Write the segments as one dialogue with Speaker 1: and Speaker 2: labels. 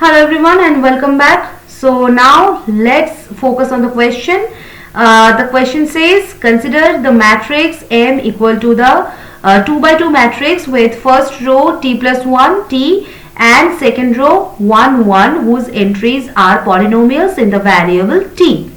Speaker 1: Hello everyone and welcome back. So now let's focus on the question. The question says consider the matrix M equal to the 2 by 2 matrix with first row t plus 1 t and second row 1 1 whose entries are polynomials in the variable t.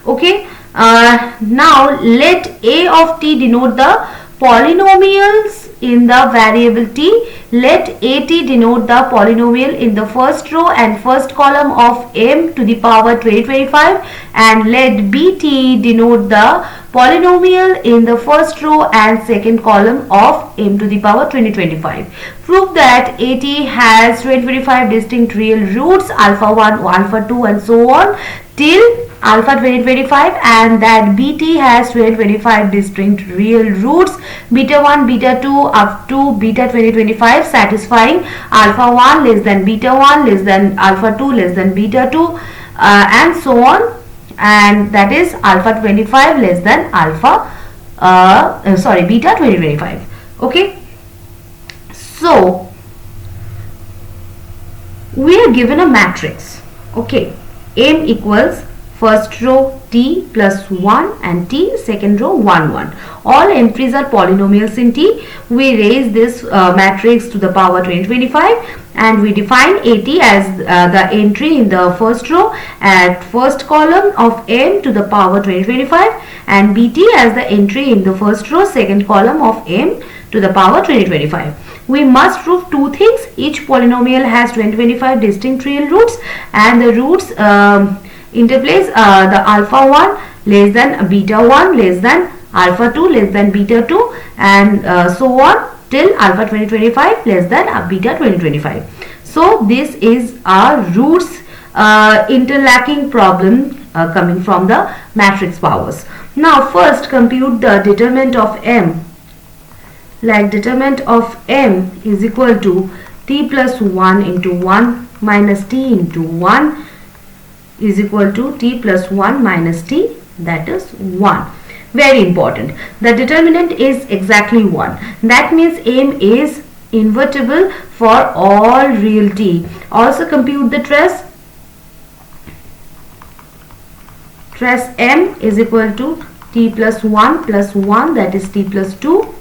Speaker 1: Okay. Now let A of t denote the polynomials in the variable t. Let at denote the polynomial in the first row and first column of m to the power 2025, and let bt denote the polynomial in the first row and second column of m to the power 2025. Prove that at has 2025 distinct real roots alpha 1, alpha 2 and so on till alpha 2025, and that bt has 2025 distinct real roots beta 1, beta 2 up to beta 2025 satisfying alpha 1 less than beta 1 less than alpha 2 less than beta 2 and so on, and that is alpha 25 less than alpha beta 2025. Okay, so we are given a matrix. Okay, M equals first row t plus 1 and t, second row 1 1. All entries are polynomials in t. We raise this matrix to the power 2025 and we define at as the entry in the first row at first column of m to the power 2025 and bt as the entry in the first row second column of m to the power 2025. We must prove two things. Each polynomial has 2025 distinct real roots and the roots interplace the alpha 1 less than beta 1 less than alpha 2 less than beta 2 and so on till alpha 2025 less than beta 2025. So this is our roots interlacking problem coming from the matrix powers. Now first compute the determinant of m. Like determinant of m is equal to t plus 1 into 1 minus t into 1 is equal to t plus 1 minus t, that is 1. Very important. The determinant is exactly 1. That means m is invertible for all real t. Also compute the trace. Trace m is equal to t plus 1, that is t plus 2.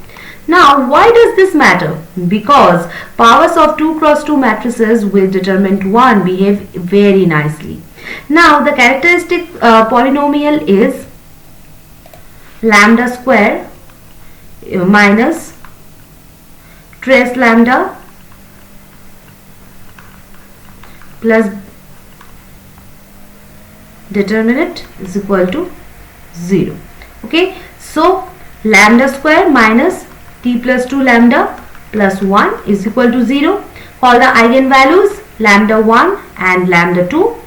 Speaker 1: Now why does this matter? Because powers of 2 cross 2 matrices with determinant 1 behave very nicely. Now the characteristic polynomial is lambda square minus trace lambda plus determinant is equal to 0. Okay, so lambda square minus t plus 2 lambda plus 1 is equal to 0. Call the eigenvalues lambda 1 and lambda 2.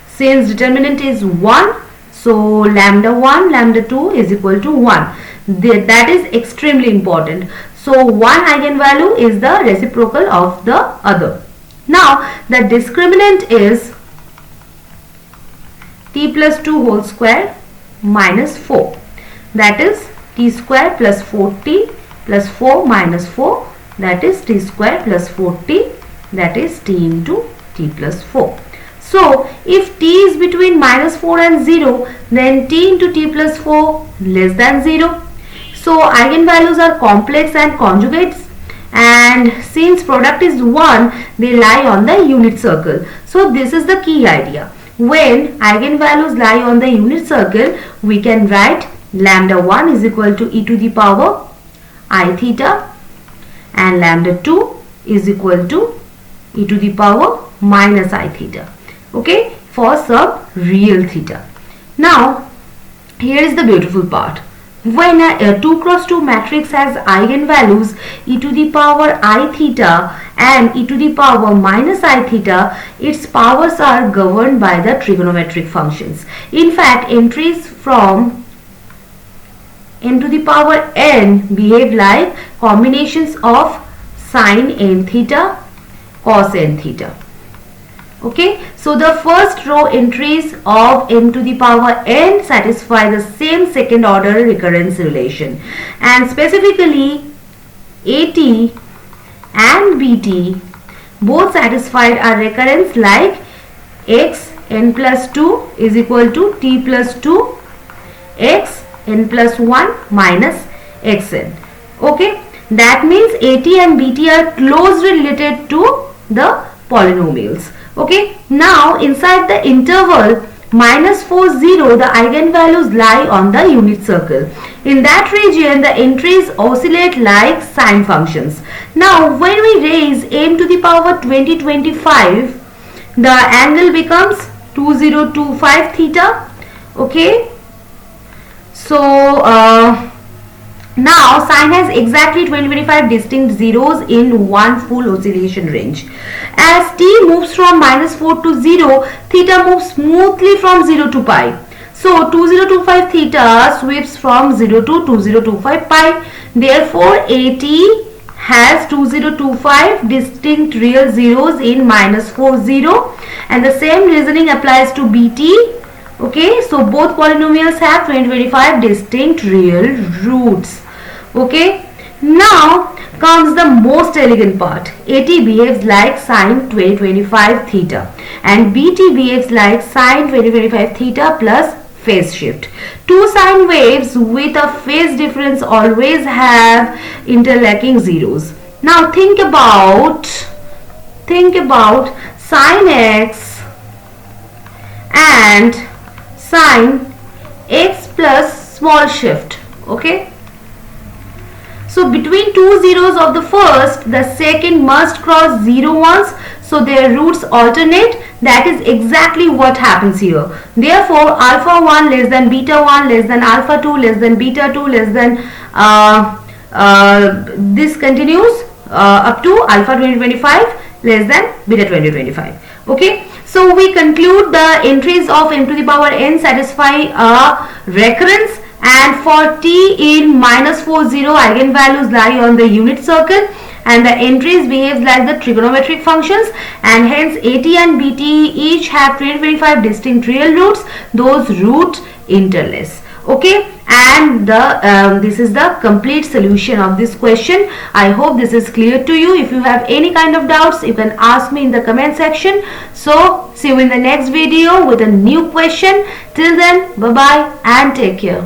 Speaker 1: Since determinant is 1, so lambda 1, lambda 2 is equal to 1. That is extremely important. So one eigenvalue is the reciprocal of the other. Now the discriminant is t plus 2 whole square minus 4. That is t square plus 4t plus 4 minus 4, that is t square plus 4t, that is t into t plus 4. So if t is between minus 4 and 0, then t into t plus 4 less than 0. So eigenvalues are complex and conjugates, and since product is 1, they lie on the unit circle. So this is the key idea. When eigenvalues lie on the unit circle, we can write lambda 1 is equal to e to the power I theta and lambda 2 is equal to e to the power minus I theta. Okay, for some real theta. Now here is the beautiful part. When a 2 cross 2 matrix has eigenvalues e to the power I theta and e to the power minus I theta, its powers are governed by the trigonometric functions. In fact, entries from m to the power n behave like combinations of sine n theta, cos n theta. Okay, so the first row entries of m to the power n satisfy the same second order recurrence relation, and specifically at and bt both satisfied a recurrence like x n plus 2 is equal to t plus 2 x n plus 1 minus xn. Okay, that means AT and BT are closely related to the polynomials. Okay, now inside the interval -4, 0, the eigenvalues lie on the unit circle. In that region, the entries oscillate like sine functions. Now, when we raise m to the power 2025, the angle becomes 2025 theta. Okay, so now sine has exactly 2025 distinct zeros in one full oscillation range. As t moves from -4 to 0, theta moves smoothly from 0 to pi. So 2025 theta sweeps from 0 to 2025 pi. Therefore AT has 2025 distinct real zeros in -4, 0, and the same reasoning applies to BT. Okay, so both polynomials have 2025 distinct real roots. Okay, now comes the most elegant part. AT behaves like sine 2025 theta and BT behaves like sine 2025 theta plus phase shift. Two sine waves with a phase difference always have interlacking zeros. Now think about sine x and sine x plus small shift. Okay, so between two zeros of the first, the second must cross 0 once, so their roots alternate. That is exactly what happens here. Therefore, alpha 1 less than beta 1 less than alpha 2 less than beta 2 less than this continues up to alpha 2025 less than beta 2025. Okay, so we conclude the entries of m to the power n satisfy a recurrence, and for t in -4, 0, eigenvalues lie on the unit circle and the entries behave like the trigonometric functions, and hence AT and BT each have 2025 distinct real roots. Those roots interlace. Okay, and this is the complete solution of this question. I hope this is clear to you. If you have any kind of doubts, you can ask me in the comment section. So see you in the next video with a new question. Till then, bye bye and take care.